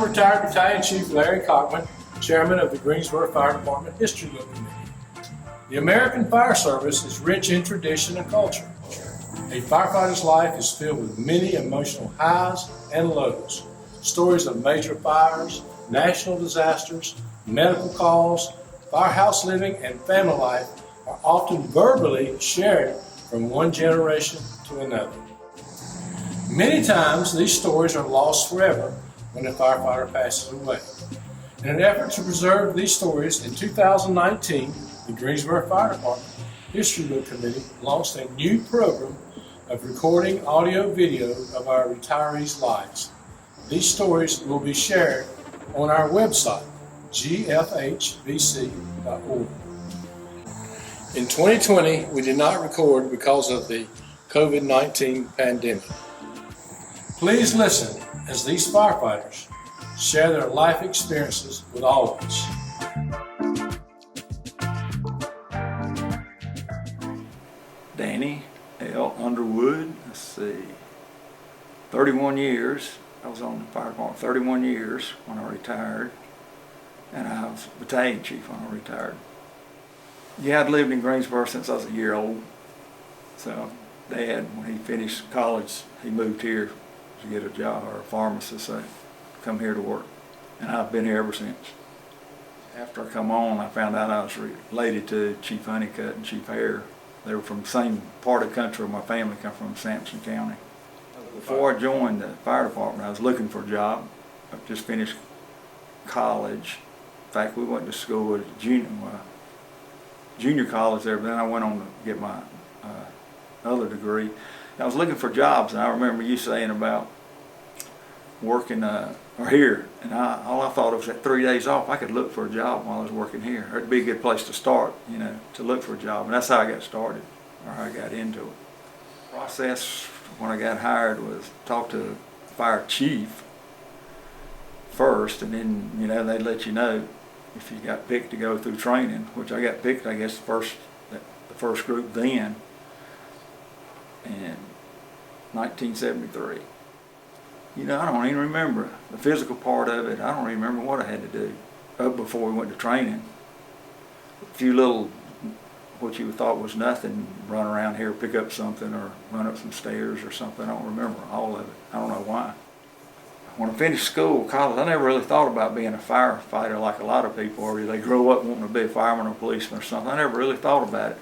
I'm retired Battalion Chief Larry Cockman, Chairman of the Greensboro Fire Department History Book Committee. The American Fire Service is rich in tradition and culture. A firefighter's life is filled with many emotional highs and lows. Stories of major fires, national disasters, medical calls, firehouse living, and family life are often verbally shared from one generation to another. Many times these stories are lost forever when a firefighter passes away. In an effort to preserve these stories, in 2019, the Greensboro Fire Department History Book Committee launched a new program of recording audio-video of our retirees' lives. These stories will be shared on our website, gfhbc.org. In 2020, we did not record because of the COVID-19 pandemic. Please listen as these firefighters share their life experiences with all of us. Danny L. Underwood, 31 years. I was on the fire department 31 years when I retired, and I was battalion chief when I retired. Yeah, I'd lived in Greensboro since I was a year old. So Dad, when he finished college, he moved here to get a job, or a pharmacist, so come here to work. And I've been here ever since. After I come on, I found out I was related to Chief Honeycutt and Chief Hare. They were from the same part of the country. My family come from Sampson County. Before I joined the fire department, I was looking for a job. I just finished college. In fact, we went to school at junior college there, but then I went on to get my other degree. I was looking for jobs, and I remember you saying about working or here, and all I thought was that 3 days off, I could look for a job while I was working here. It'd be a good place to start, to look for a job, and that's how I got started, or how I got into it. The process when I got hired was talk to the fire chief first, and then they'd let you know if you got picked to go through training, which I got picked, I guess, the first group then in 1973. I don't even remember the physical part of it. I don't even remember what I had to do up before we went to training. A few little, what you thought was nothing, run around here, pick up something, or run up some stairs or something. I don't remember all of it. I don't know why. When I finished school, college, I never really thought about being a firefighter like a lot of people, or they grow up wanting to be a fireman or policeman or something. I never really thought about it.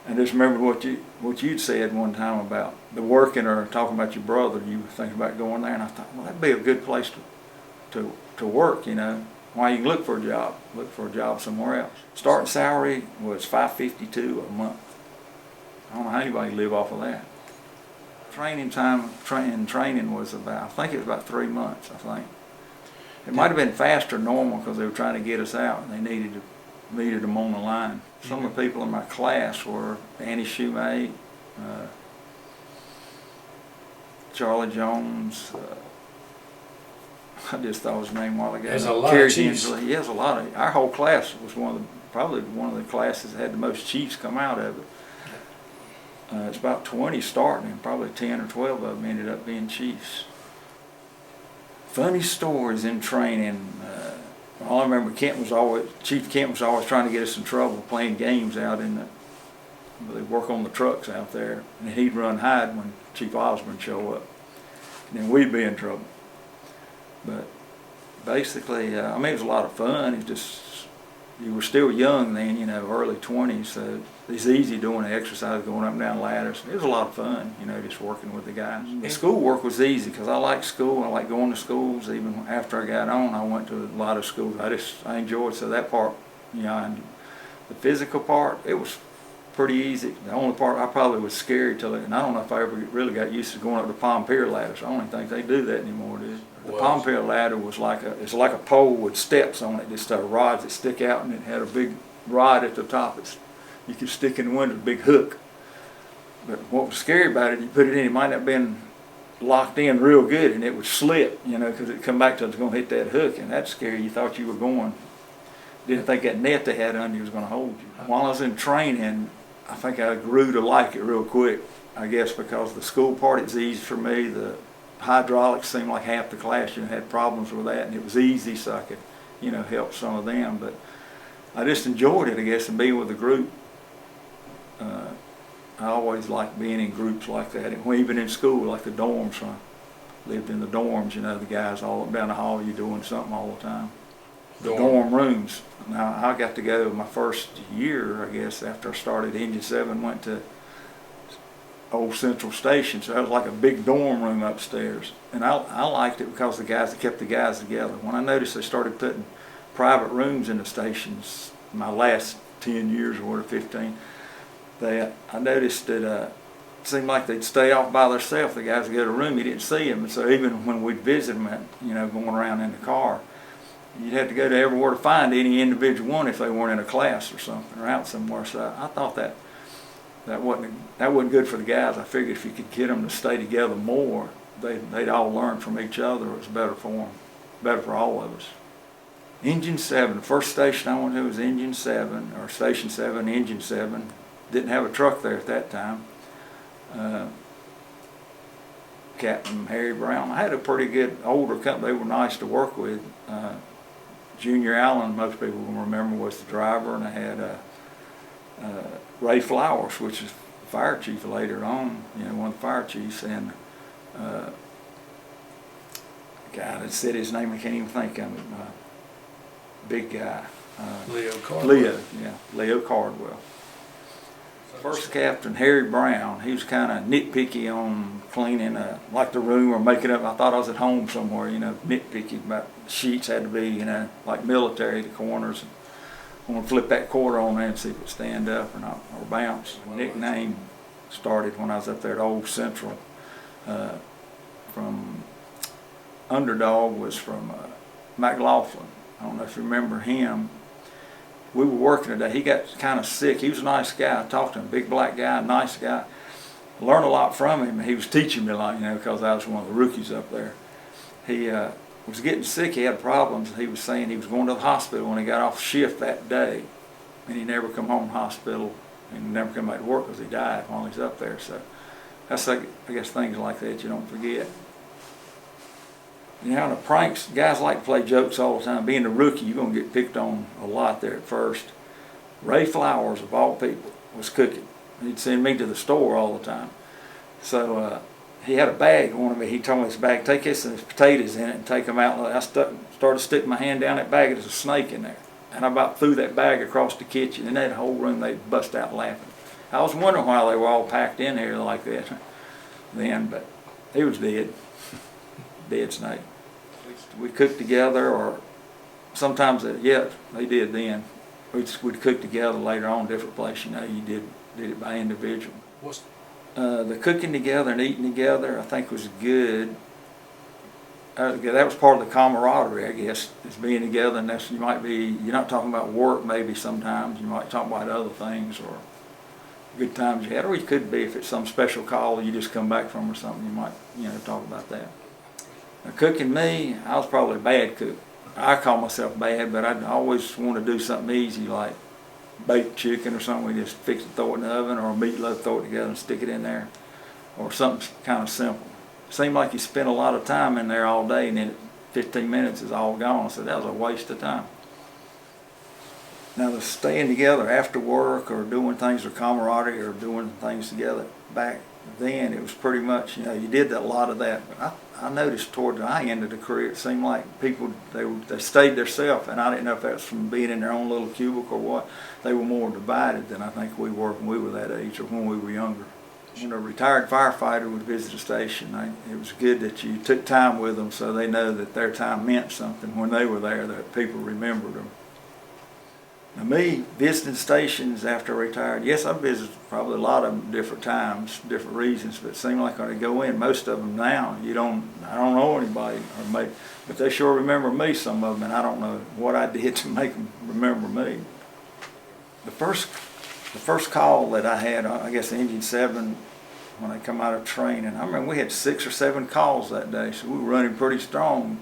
I just remember what you'd said one time about the working, or talking about your brother. You were thinking about going there, and I thought, well, that'd be a good place to work. Why you can look for a job somewhere else. Starting salary was $552 a month. I don't know how anybody can live off of that. Training time, training was I think it was about 3 months, I think. It might have been faster than normal because they were trying to get us out, and they needed them on the line. Some of the people in my class were Annie Shoemate, Charlie Jones, I just thought his name a while ago. There's a lot of chiefs. He has a lot of. Our whole class was probably one of the classes that had the most chiefs come out of it. It's about 20 starting, and probably 10 or 12 of them ended up being chiefs. Funny stories in training. All I remember, Chief Kent was always trying to get us in trouble playing games out they work on the trucks out there, and he'd run hide when Chief Osborne show up, and then we'd be in trouble. But basically, it was a lot of fun. You were still young then, early 20s, so it's easy doing the exercise, going up and down ladders. It was a lot of fun, just working with the guys. The school work was easy because I liked school. I liked going to schools. Even after I got on, I went to a lot of schools. I enjoyed, so that part, and the physical part, it was pretty easy. The only part I probably was scared and I don't know if I ever really got used to going up the palm pier ladders. I don't even think they do that anymore, do they? The palm pier ladder was it's like a pole with steps on it, just rods that stick out, and it had a big rod at the top. You could stick in the window, a big hook. But what was scary about it, you put it in, it might not have been locked in real good, and it would slip, because it'd come back till it's going to hit that hook, and that's scary. You thought you were going. Didn't think that net they had under you was going to hold you. While I was in training, I think I grew to like it real quick, I guess, because the school part is easy for me. The hydraulics seemed like half the class, had problems with that, and it was easy, so I could, help some of them. But I just enjoyed it, I guess, and being with a group. I always liked being in groups like that, and even in school, like the dorms. When I lived in the dorms, the guys all up down the hall, you're doing something all the time. The dorm rooms. Now, I got to go my first year, I guess, after I started Engine 7, went to Old Central Station, so that was like a big dorm room upstairs. And I liked it because the guys, it kept the guys together. When I noticed they started putting private rooms in the stations, my last 10 years or 15, I noticed that it seemed like they'd stay off by themselves. The guys would go to a room, you didn't see them. And so even when we'd visit them, going around in the car, you'd have to go to everywhere to find any individual one if they weren't in a class or something or out somewhere. So I thought that wasn't good for the guys. I figured if you could get them to stay together more, they'd all learn from each other. It was better for them, better for all of us. Engine 7, the first station I went to was Engine 7, or Station 7, Engine 7. Didn't have a truck there at that time. Captain Harry Brown. I had a pretty good older company. They were nice to work with. Junior Allen, most people will remember, was the driver, and I had Ray Flowers, which is the fire chief later on, one of the fire chiefs, and guy that said his name, I can't even think of it, big guy. Leo Cardwell. Leo Cardwell. First captain, Harry Brown, he was kind of nitpicky on cleaning like the room or making up. I thought I was at home somewhere, nitpicky about sheets had to be, like military, the corners. I want to flip that quarter on there and see if it stand up or not, or bounce. My nickname started when I was up there at Old Central. From Underdog was from McLaughlin. I don't know if you remember him. We were working today. He got kind of sick. He was a nice guy. I talked to him, big black guy, nice guy. I learned a lot from him. He was teaching me a lot, because I was one of the rookies up there. He was getting sick. He had problems. He was saying he was going to the hospital when he got off shift that day, and he never come home from hospital and never come back to work because he died while he's up there. So that's, I guess, things like that you don't forget. In the pranks, guys like to play jokes all the time. Being a rookie, you're going to get picked on a lot there at first. Ray Flowers, of all people, was cooking. He'd send me to the store all the time. So he had a bag on him. He told me this bag, take this and there's potatoes in it and take them out. I started sticking my hand down that bag, and there's a snake in there. And I about threw that bag across the kitchen, and that whole room, they bust out laughing. I was wondering why they were all packed in here like that then, but he was dead. Dead snake. We cooked together, or sometimes, they did then. We'd cook together later on, different places, you did it by individual. The cooking together and eating together, I think, was good. That was part of the camaraderie, I guess, is being together, and you're not talking about work maybe sometimes, you might talk about other things, or good times you had, or you could be, if it's some special call you just come back from or something, you might, talk about that. Now, cooking me, I was probably a bad cook. I call myself bad, but I always want to do something easy, like baked chicken or something. We just fix it, throw it in the oven, or a meatloaf, throw it together and stick it in there, or something kind of simple. It seemed like you spent a lot of time in there all day, and then 15 minutes is all gone, so that was a waste of time. Now, the staying together after work, or doing things with camaraderie, or doing things together back then, it was pretty much, you did a lot of that. But I noticed toward the end of the career, it seemed like people, they stayed themselves, and I didn't know if that was from being in their own little cubicle or what. They were more divided than I think we were when we were that age, or when we were younger. When a retired firefighter would visit a station, it was good that you took time with them, so they know that their time meant something when they were there, that people remembered them. Now, me visiting stations after I retired, yes, I visited probably a lot of them different times, different reasons, but it seemed like when I go in, most of them now, I don't know anybody, but they sure remember me, some of them, and I don't know what I did to make them remember me. The first call that I had, I guess Engine 7, when I come out of training, I remember we had 6 or 7 calls that day, so we were running pretty strong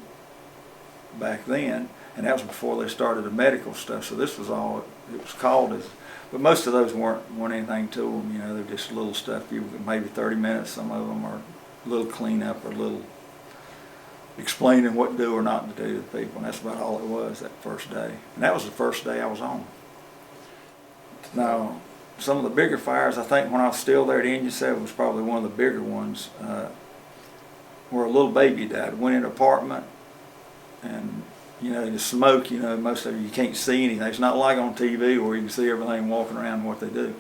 back then. And that was before they started the medical stuff, so this was all it was called as. But most of those weren't anything to them, they're just little stuff. Maybe 30 minutes, some of them, or a little cleanup, or a little explaining what to do or not to do to people, and that's about all it was that first day. And that was the first day I was on. Now, some of the bigger fires, I think when I was still there at Engine 7 was probably one of the bigger ones, where a little baby died. Went in an apartment, and the smoke, most of you can't see anything. It's not like on TV where you can see everything walking around and what they do.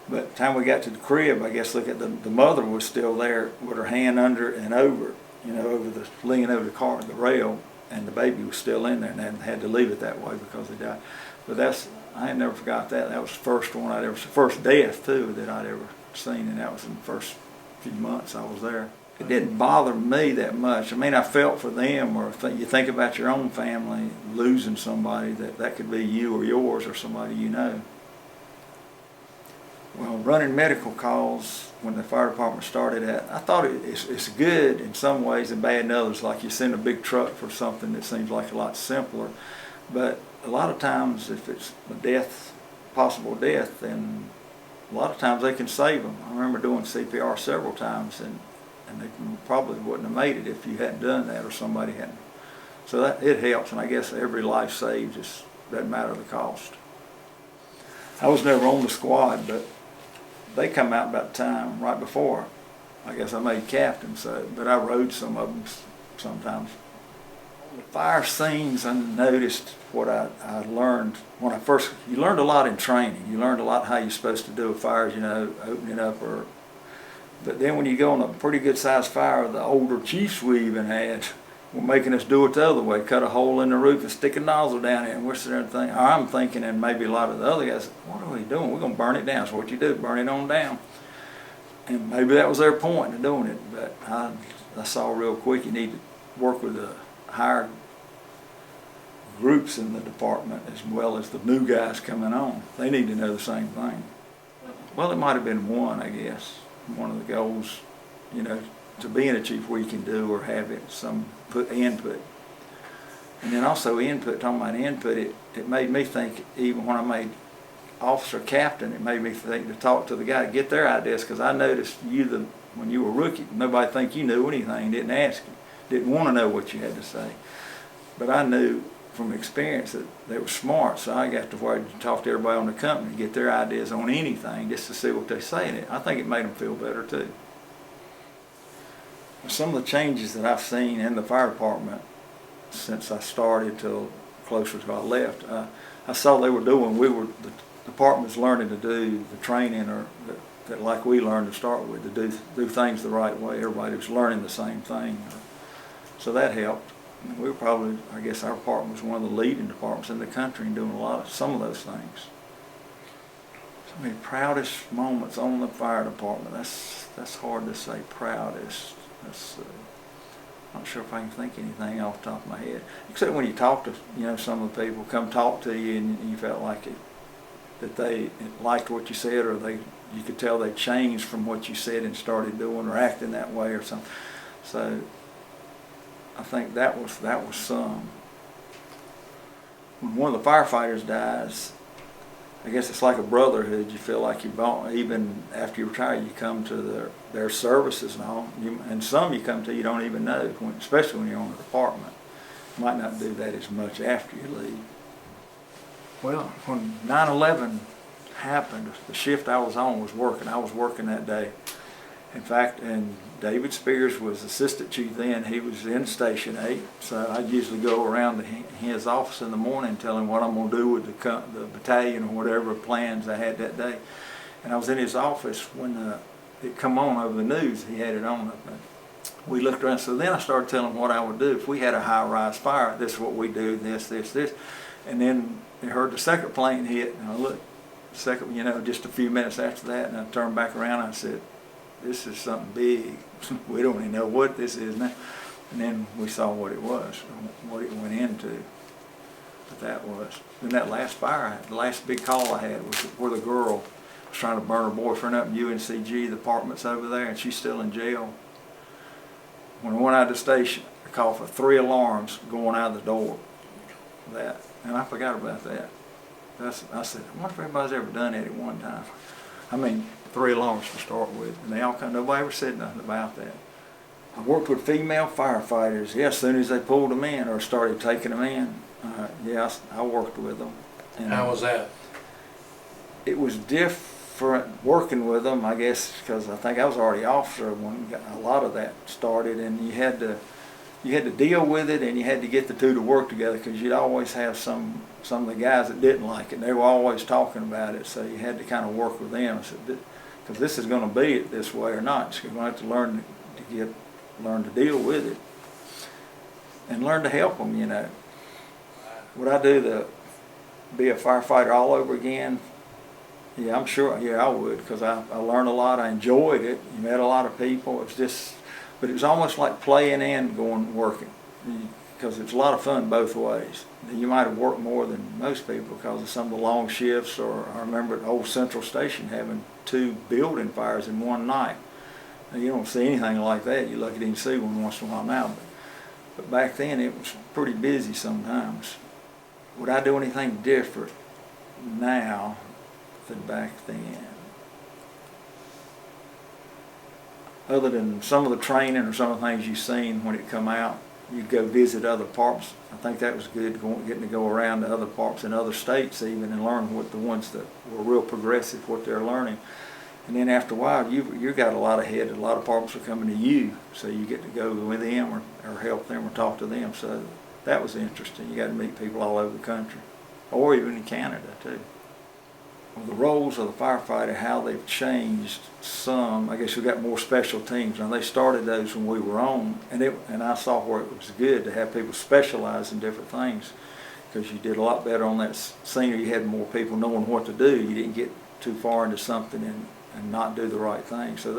But the time we got to the crib, I guess the mother was still there with her hand under and over, leaning over the rail, and the baby was still in there, and they had to leave it that way because they died. But I never forgot that. That was the first one first death too that I'd ever seen, and that was in the first few months I was there. It didn't bother me that much. I mean, I felt for them, or you think about your own family losing somebody that could be you or yours or somebody you know. Well, running medical calls when the fire department started I thought it's good in some ways and bad in others. Like you send a big truck for something that seems like a lot simpler, but a lot of times if it's a possible death, then a lot of times they can save them. I remember doing CPR several times, and they probably wouldn't have made it if you hadn't done that or somebody hadn't. So it helps, and I guess every life saved just doesn't matter the cost. I was never on the squad, but they come out about the time right before. I guess I made captain, but I rode some of them sometimes. The fire scenes, I noticed what I learned when you learned a lot in training. You learned a lot how you're supposed to do a fire, opening up but then when you go on a pretty good sized fire, the older chiefs we even had were making us do it the other way, cut a hole in the roof and stick a nozzle down there, and we're sitting there thinking, I'm thinking, and maybe a lot of the other guys, what are we doing? We're going to burn it down. So what you do, burn it on down. And maybe that was their point in doing it, but I saw real quick you need to work with the higher groups in the department as well as the new guys coming on. They need to know the same thing. Well, it might have been one, I guess. One of the goals, to being a chief we can do or have some input. And then also talking about input, it made me think, even when I made officer captain, it made me think to talk to the guy to get their ideas, because I noticed when you were rookie, nobody think you knew anything, didn't ask you, didn't want to know what you had to say. But I knew from experience that they were smart, so I got to where to talk to everybody on the company to get their ideas on anything, just to see what they say in it. I think it made them feel better too. Some of the changes that I've seen in the fire department since I started till closer to I left, I saw they were doing. The department was learning to do the training, or that like we learned to start with, to do things the right way. Everybody was learning the same thing, so that helped. We were probably, I guess our department was one of the leading departments in the country in doing some of those things. So many proudest moments on the fire department. That's hard to say. Proudest. I'm not sure if I can think anything off the top of my head, except when you talk to some of the people come talk to you, and you felt like that they liked what you said, or you could tell they changed from what you said and started doing or acting that way or something. So I think that was some. When one of the firefighters dies, I guess it's like a brotherhood. You feel like even after you retire, you come to their services and all. And some you come to you don't even know, especially when you're on the department. You might not do that as much after you leave. Well, when 9/11 happened, the shift I was on was working. I was working that day. In fact, and David Spears was assistant chief then. He was in Station 8, so I'd usually go around to his office in the morning and tell him what I'm going to do with the battalion or whatever plans I had that day. And I was in his office when it come on over the news. He had it on. We looked around, so then I started telling him what I would do. If we had a high-rise fire, this is what we do, this. And then they heard the second plane hit, and I looked, just a few minutes after that, and I turned back around and I said, this is something big. We don't even know what this is now. And then we saw what it was, what it went into. But that was. Then that last fire, the last big call I had was where the girl was trying to burn her boyfriend up in UNCG, the apartment's over there, and she's still in jail. When I went out of the station, I called for 3 alarms going out the door. And I forgot about that. I said, I wonder if everybody's ever done that at one time. I mean, 3 alarms to start with, and they all come. Nobody ever said nothing about that. I worked with female firefighters. Yeah, as soon as they pulled them in or started taking them in, I worked with them. And How was that? it was different working with them, I guess, because I think I was already officer when a lot of that started, and you had to deal with it, and you had to get the two to work together, because you'd always have some of the guys that didn't like it. They were always talking about it, so you had to kind of work with them. Because this is going to be it this way or not. You're going to have to learn to deal with it, and learn to help them. You know, would I do to be a firefighter all over again? Yeah, I'm sure. Yeah, I would, because I learned a lot. I enjoyed it. You met a lot of people. It was just, but it was almost like playing and going working, because it's a lot of fun both ways. You might have worked more than most people because of some of the long shifts, or I remember at Old Central Station having 2 building fires in one night. Now, you don't see anything like that. You're lucky to see one once in a while now, but back then it was pretty busy sometimes. Would I do anything different now than back then? Other than some of the training or some of the things you've seen when it come out, you'd go visit other parks. I think that was good, getting to go around to other parks in other states even, and learn what the ones that were real progressive, what they're learning. And then after a while, you got a lot ahead. A lot of parks are coming to you, so you get to go with them or help them or talk to them. So that was interesting. You got to meet people all over the country, or even in Canada too. Well, the roles of the firefighter, how they've changed some. I guess we got more special teams. Now, they started those when we were on, and I saw where it was good to have people specialize in different things, because you did a lot better on that scenery. You had more people knowing what to do. You didn't get too far into something and not do the right thing. So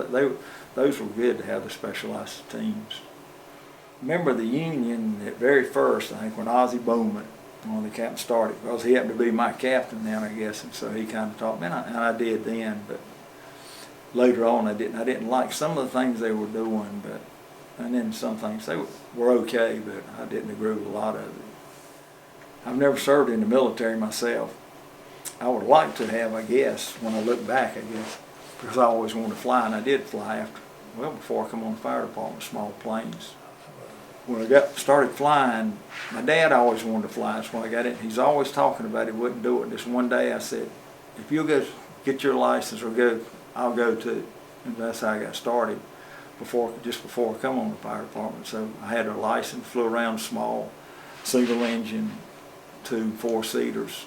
those were good to have the specialized teams. Remember the union at very first, I think, when Ozzie Bowman, one of the captains, started, because he happened to be my captain then, I guess, and so he kind of taught me, and I did then, but later on I didn't like some of the things they were doing, and then some things they were okay, but I didn't agree with a lot of it. I've never served in the military myself. I would like to have, I guess, when I look back, I guess, because I always wanted to fly, and I did fly before I come on the fire department, small planes. When I started flying, my dad always wanted to fly. That's why I got it. He's always talking about it, wouldn't do it. Just one day I said, if you'll go get your license or go, I'll go too. And that's how I got started, just before I come on the fire department. So I had a license, flew around small, single engine, 2 4-seaters.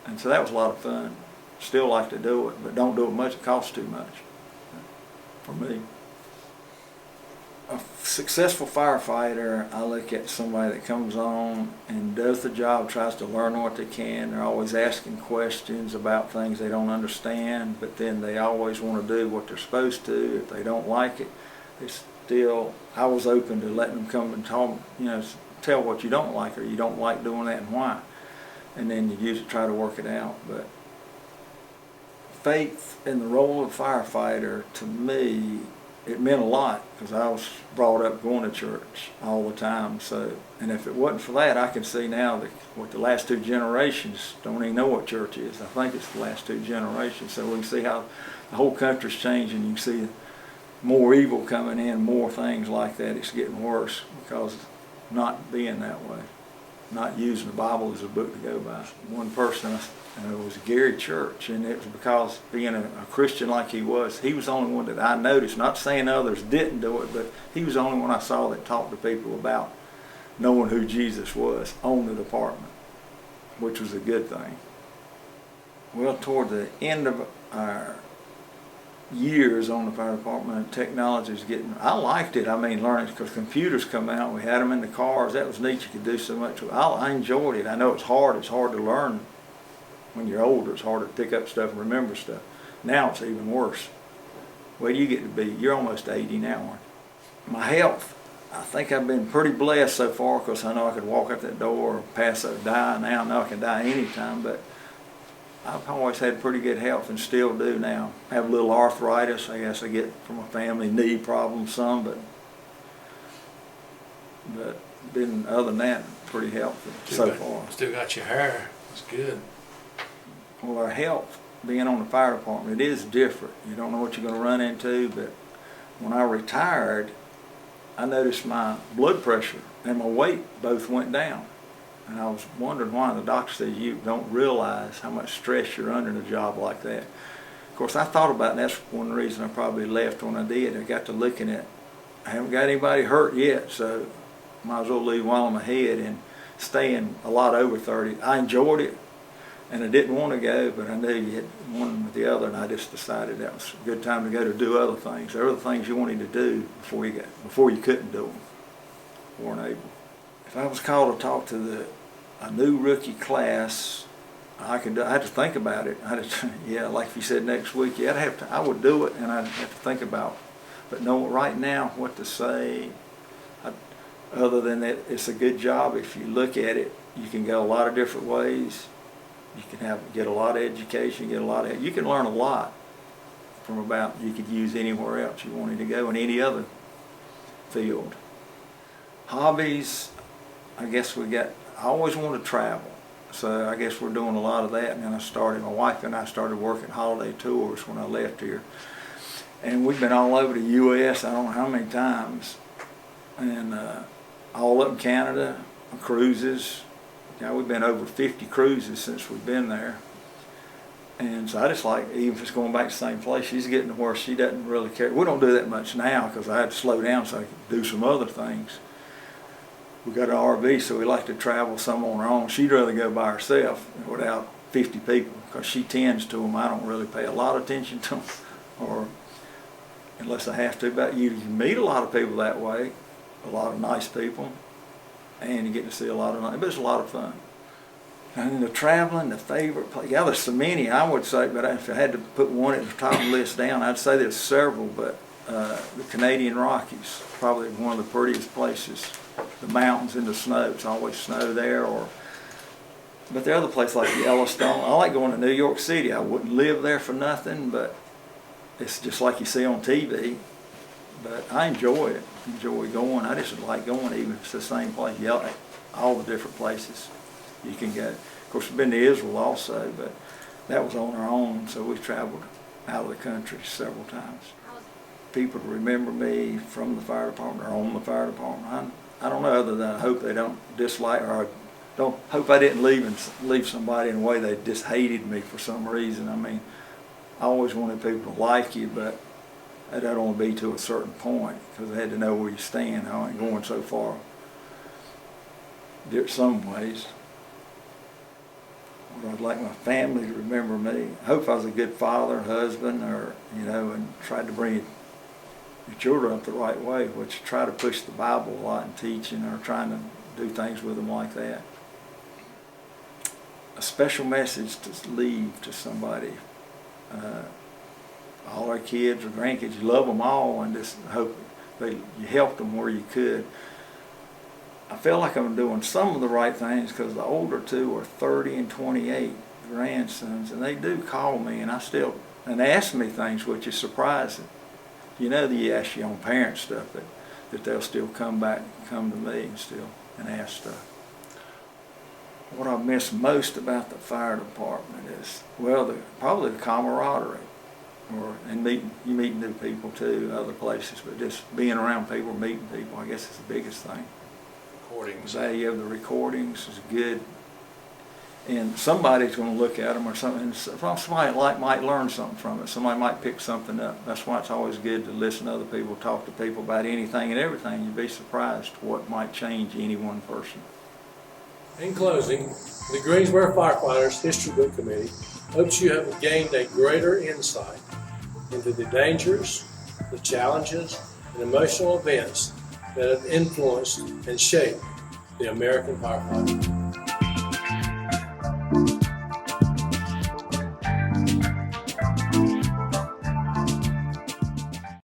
And so that was a lot of fun. Still like to do it, but don't do it much. It costs too much for me. A successful firefighter, I look at somebody that comes on and does the job, tries to learn what they can. They're always asking questions about things they don't understand, but then they always want to do what they're supposed to. If they don't like it, I was open to letting them come and talk, tell what you don't like, or you don't like doing that and why. And then you usually try to work it out. But faith in the role of firefighter, to me, it meant a lot, because I was brought up going to church all the time. So, and if it wasn't for that, I can see now that what the last 2 generations don't even know what church is. I think it's the last 2 generations. So we can see how the whole country's changing. You can see more evil coming in, more things like that. It's getting worse because of not being that way, not using the Bible as a book to go by. One person was Gary Church, and it was because being a Christian like he was the only one that I noticed, not saying others didn't do it, but he was the only one I saw that talked to people about knowing who Jesus was on the department, which was a good thing. Well, toward the end of our years on the fire department, technology is getting, I liked it. I mean, learning, because computers come out, we had them in the cars. That was neat. You could do so much. I enjoyed it. I know it's hard to learn when you're older. It's hard to pick up stuff and remember stuff. Now it's even worse. Well, you get to be, you're almost 80 now, aren't you? My health, I think I've been pretty blessed so far, because I know I could walk out that door or pass out, die. Now I know I can die anytime, but I've always had pretty good health and still do now. I have a little arthritis, I guess I get from a family, knee problems some, but been, other than that, pretty healthy so far. Still got your hair. That's good. Well, our health, being on the fire department, it is different. You don't know what you're going to run into, but when I retired, I noticed my blood pressure and my weight both went down. And I was wondering why. The doctor said, you don't realize how much stress you're under in a job like that. Of course, I thought about it, and that's one reason I probably left when I did. I got to looking at, I haven't got anybody hurt yet, so might as well leave while I'm ahead and staying a lot over 30. I enjoyed it, and I didn't want to go, but I knew you had one with the other, and I just decided that was a good time to go to do other things. There were other things you wanted to do before you couldn't do them, weren't able. If I was called to talk to a new rookie class, I had to think about it. Yeah, like if you said next week, yeah, I would do it, and I'd have to think about it. But no, right now, what to say, other than that, it's a good job. If you look at it, you can go a lot of different ways. You can get a lot of education, you can learn a lot from you could use anywhere else you wanted to go in any other field. Hobbies, I guess I always wanted to travel. So I guess we're doing a lot of that, and then my wife and I started working holiday tours when I left here. And we've been all over the U.S., I don't know how many times, and all up in Canada, cruises. We've been over 50 cruises since we've been there. And so I just like, even if it's going back to the same place, she's getting to where she doesn't really care. We don't do that much now because I had to slow down so I could do some other things. We got an RV, so we like to travel some on our own. She'd rather go by herself without 50 people because she tends to them. I don't really pay a lot of attention to them, or unless I have to. But you meet a lot of people that way, a lot of nice people, and you get to see a lot of nice, but it's a lot of fun. And then the traveling, the favorite place, there's so many I would say, but if I had to put one at the top of the list down, I'd say there's several, but the Canadian Rockies, probably one of the prettiest places. The mountains and the snow, it's always snow there. But there are other places like Yellowstone. I like going to New York City. I wouldn't live there for nothing, but it's just like you see on TV. But I enjoy going. I just like going even if it's the same place. All the different places you can go. Of course, we've been to Israel also, but that was on our own, so we've traveled out of the country several times. People remember me from the fire department or on the fire department. I don't know, other than I hope they don't dislike, or I hope I didn't leave somebody in a way they just hated me for some reason. I mean, I always wanted people to like you, but that'd only be to a certain point because they had to know where you stand. I ain't going so far. There's some ways. I'd like my family to remember me. I hope I was a good father, husband, or and tried to bring your children up the right way, which try to push the Bible a lot in teaching or trying to do things with them like that. A special message to leave to somebody. All our kids or grandkids, you love them all, and just hope you helped them where you could. I feel like I'm doing some of the right things because the older two are 30 and 28 grandsons, and they do call me and ask me things, which is surprising. They ask you on parent stuff, that they'll still come to me and ask stuff. What I miss most about the fire department is, probably the camaraderie, and you meet new people too, other places, but just being around people, meeting people, I guess is the biggest thing. Recordings. The value of the recordings is good. And somebody's going to look at them or something, and somebody might learn something from it. Somebody might pick something up. That's why it's always good to listen to other people, talk to people about anything and everything. You'd be surprised what might change any one person. In closing, the Greensboro Firefighters History Book Committee hopes you have gained a greater insight into the dangers, the challenges, and emotional events that have influenced and shaped the American firefighter.